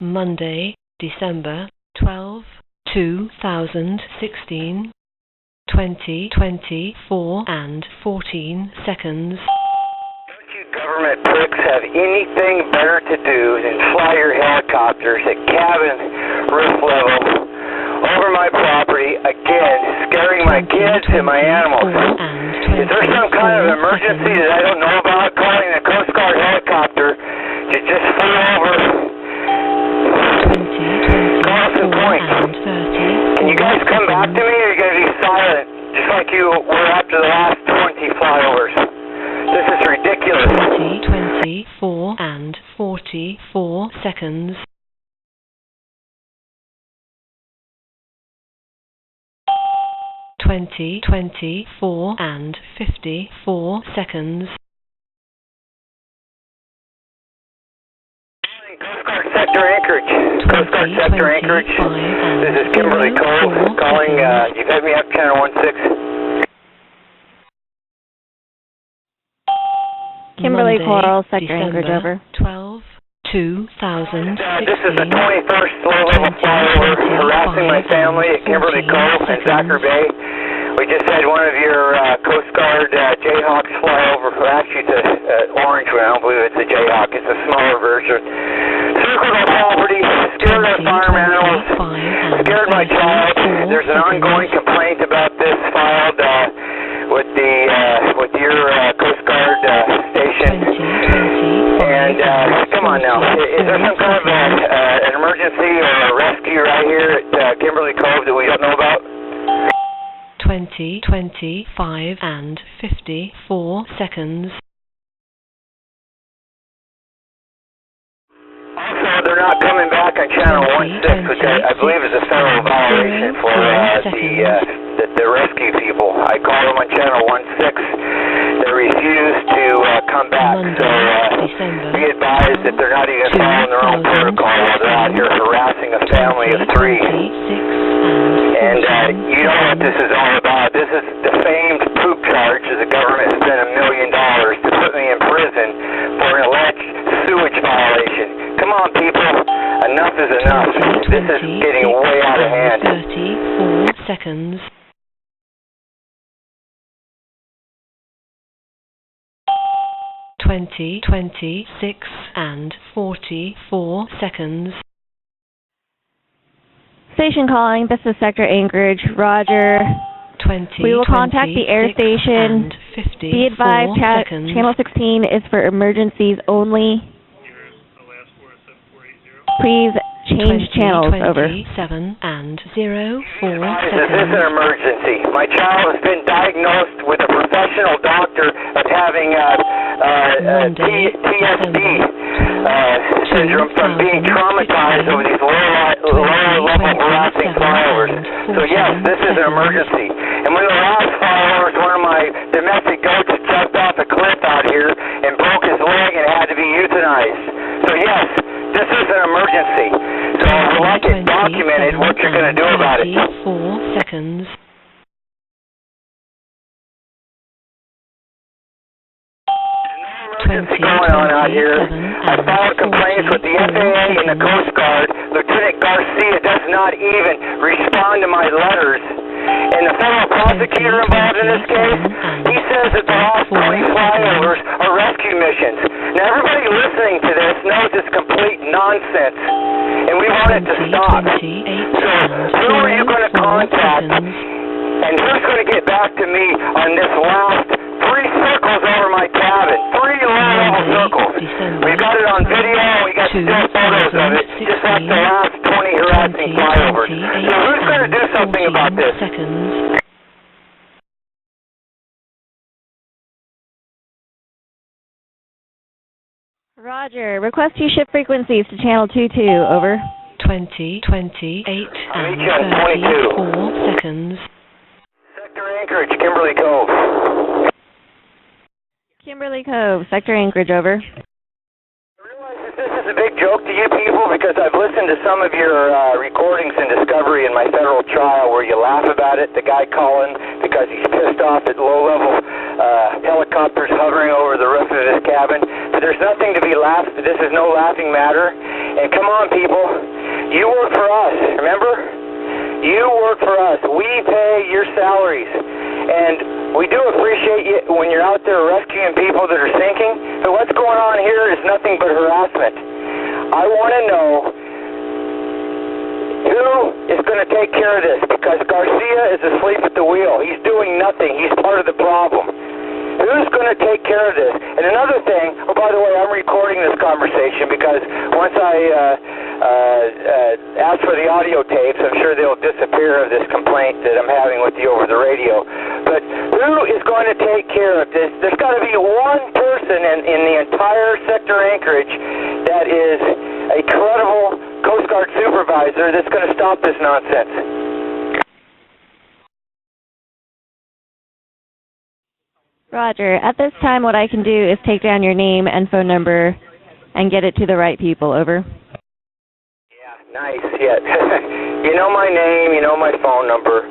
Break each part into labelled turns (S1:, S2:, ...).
S1: Monday, December 12, 2016, 20:24 and 14 seconds.
S2: Don't you government pricks have anything better to do than fly your helicopters at cabin roof level over my property, again, scaring my kids and my animals? Is there some kind of emergency that I don't know about, calling the Coast Guard helicopter to just fly over? Call some point. Can you guys come back to me, or are you going to be silent, just like you were after the last 20 flyovers? This is ridiculous.
S1: 20:24 and 44 seconds. 20:24 and 54 seconds.
S2: Coast Guard Sector Anchorage. Coast Guard Sector Anchorage. This is Kimberly Cove calling. You've had me up channel 16.
S3: Kimberly Coral, Sector
S1: December
S3: Anchorage, over.
S1: 12, 2016.
S2: This is the 21st low-level flyover harassing my family at Kimberly Cove and Zachary Bay. We just had one of your Coast Guard Jayhawks fly over. Actually, it's an orange one. I don't believe it's a Jayhawk. It's a smaller version. Circled our property, scared our farm animals, scared my child. There's an ongoing complaint about this filed with your Coast Guard station. And come on now, is there some kind of an emergency or a rescue right here at Kimberly Cove that we don't know about?
S1: 20:25 and 54 seconds.
S2: Also, they're not coming back on channel 16, which I believe is a federal violation for the rescue people. I called them on channel 16. They refused to come back. So be advised that they're not even following their own protocol while they're out here harassing a family of 3. And you know what this is all about. This is the famed poop charge that the government spent $1 million to put me in prison for an alleged sewage violation. Come on, people. Enough is enough. This is getting way out of hand.
S1: 34 seconds. 20:26 and 44 seconds.
S3: Station calling. This is Sector Anchorage. Roger. We will contact the air station. Be advised, channel 16 is for emergencies only. Please change channels, over.
S1: 7 and 04
S2: This
S1: seconds.
S2: is an emergency. My child has been diagnosed with a professional doctor of having TSD syndrome from being traumatized over these lower-level harassing flyovers. So yes, this is an emergency. And when the last flyovers, one of my domestic goats jumped off a cliff out here and broke his leg and had to be euthanized. So yes, this is an emergency. So I would like it documented what you're going to do about it.
S1: 4 seconds.
S2: Emergency going on out here. I filed complaints with the FAA and the Coast Guard. Lieutenant Garcia does not even respond to my letters. And the federal prosecutor involved in this case, he says that the last 20 flyovers are rescue missions. Now everybody listening to this knows it's complete nonsense, and we want it to stop. So who are you going to contact, and who's going to get back to me on this last 3 circles over my cabin? 3 low-level circles. We got it on video, we got still photos of it, just like the last 20 harassing flyovers. So who's going to do something about this?
S3: Roger. Request you shift frequencies to channel 22, over.
S1: 20, 28 and 34 seconds.
S2: Sector Anchorage, Kimberly Cove.
S3: Kimberly Cove, Sector Anchorage, over.
S2: I realize that this is a big joke to you people because I've listened to some of your recordings in Discovery in my federal trial where you laugh about it, the guy calling because he's pissed off at low-level helicopters hovering over the roof of his cabin. But there's is nothing to be laughed. This is no laughing matter. And come on, people. You work for us, remember? You work for us. We pay your salaries. And we do appreciate you when you're out there rescuing people that are sinking. But what's going on here is nothing but harassment. I want to know who is going to take care of this, because Garcia is asleep at the wheel. He's doing nothing. He's part of the problem. Who's going to take care of this? And another thing, oh, by the way, I'm recording this conversation because once I ask for the audio tapes, I'm sure they'll disappear of this complaint that I'm having with you over the radio. But who is going to take care of this? There's got to be one person in the entire sector Anchorage that is a credible Coast Guard supervisor that's going to stop this nonsense.
S3: Roger. At this time, what I can do is take down your name and phone number and get it to the right people. Over.
S2: Yeah, nice. Yeah. You know my name. You know my phone number.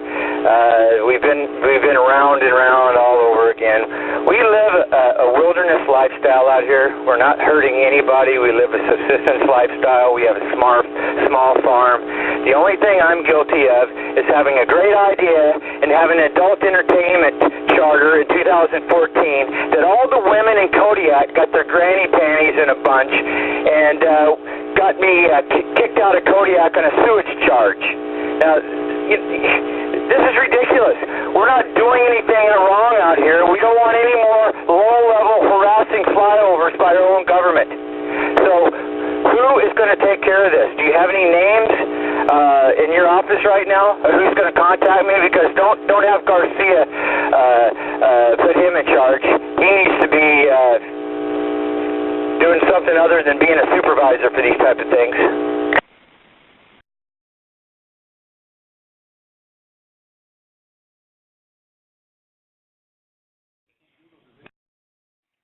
S2: We've been around and around all over again. We live a wilderness lifestyle out here. We're not hurting anybody. We live a subsistence lifestyle. We have a small farm. The only thing I'm guilty of is having a great idea and having an adult entertainment charter in 2014 that all the women in Kodiak got their granny panties in a bunch and got me kicked out of Kodiak on a sewage charge. Now, this is ridiculous. We're not doing anything wrong out here. We don't want any more low-level harassing flyovers by our own government. So who is going to take care of this? Do you have any names in your office right now? Who's going to contact me? Because don't have Garcia put him in charge. He needs to be doing something other than being a supervisor for these type of things.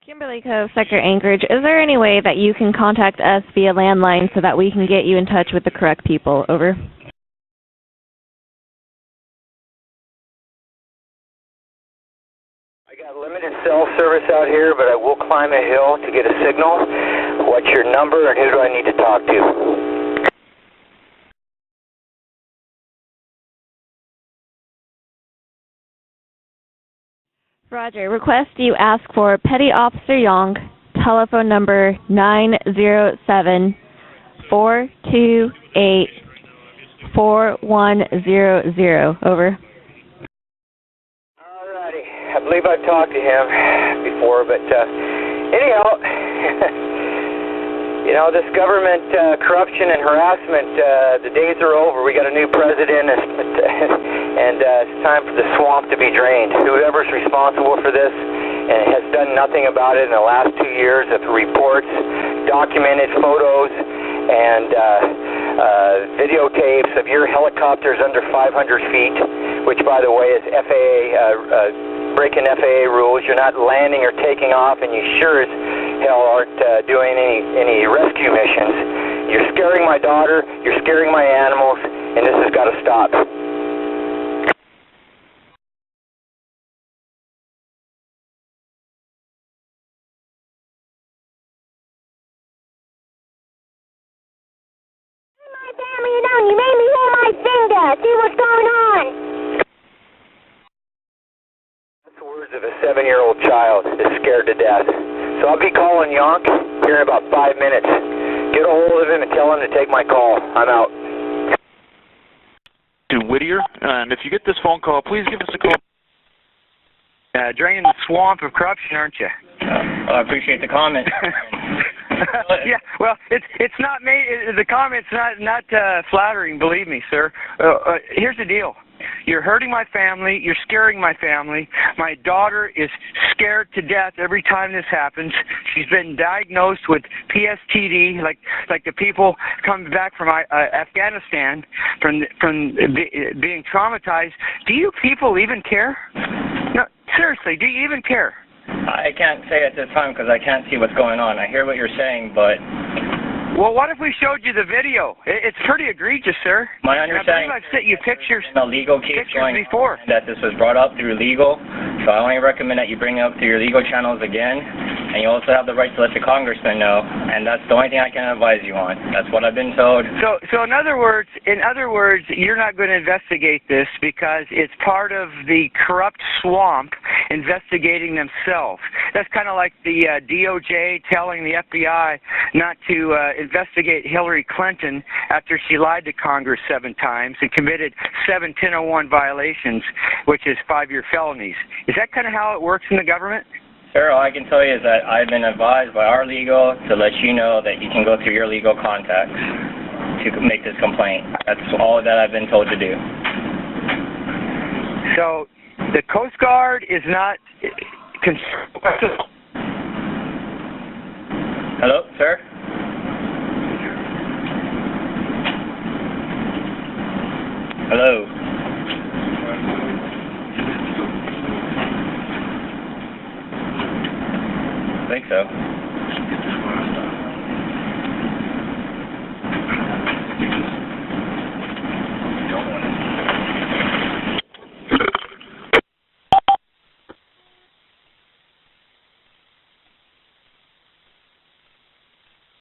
S3: Kimberly Cove, Sector Anchorage, is there any way that you can contact us via landline so that we can get you in touch with the correct people? Over.
S2: I got limited cell service out here, but I will climb a hill to get a signal. What's your number and who do I need to talk to?
S3: Roger. Request you ask for Petty Officer Young, telephone number 907-428-4100. Over.
S2: Alrighty. I believe I've talked to him before, but anyhow, you know, this government corruption and harassment, the days are over. We got a new president, and it's time for the swamp to be drained. Whoever's responsible for this and has done nothing about it in the last 2 years of reports, documented photos, and videotapes of your helicopters under 500 feet, which, by the way, is FAA, breaking FAA rules. You're not landing or taking off, and you sure as hell aren't doing any rescue missions. You're scaring my daughter, you're scaring my animals, and this has got to stop.
S4: My family down, you made me hold my finger. See what's going on?
S2: That's the words of a 7-year-old child that's scared to death. So I'll be calling Yonk here in about 5 minutes. Get a hold of him and tell him to take my call. I'm out.
S5: To Whittier, and if you get this phone call, please give us a call. Draining the swamp of corruption, aren't you?
S6: I appreciate the comment.
S5: Yeah, well, it's not made. The comment's not flattering. Believe me, sir. Here's the deal. You're hurting my family. You're scaring my family. My daughter is scared to death every time this happens. She's been diagnosed with PSTD, like the people coming back from Afghanistan, from being traumatized. Do you people even care? No, seriously, do you even care?
S6: I can't say at this time because I can't see what's going on. I hear what you're saying, but...
S5: Well, what if we showed you the video? It's pretty egregious, sir.
S6: My understanding
S5: I believe I've sent you pictures.
S6: A legal case going
S5: before.
S6: That this was brought up through legal, so I only recommend that you bring it up to your legal channels again. and you also have the right to let the congressman know, and that's the only thing I can advise you on. That's what I've been told.
S5: So in other words, you're not going to investigate this because it's part of the corrupt swamp investigating themselves. That's kind of like the DOJ telling the FBI not to investigate Hillary Clinton after she lied to Congress 7 times and committed 7 1001 violations, which is 5-year felonies. Is that kind of how it works in the government?
S6: Sir, all I can tell you is that I've been advised by our legal to let you know that you can go through your legal contacts to make this complaint. That's all that I've been told to do.
S5: So the Coast Guard is not...
S6: Hello, sir? Hello?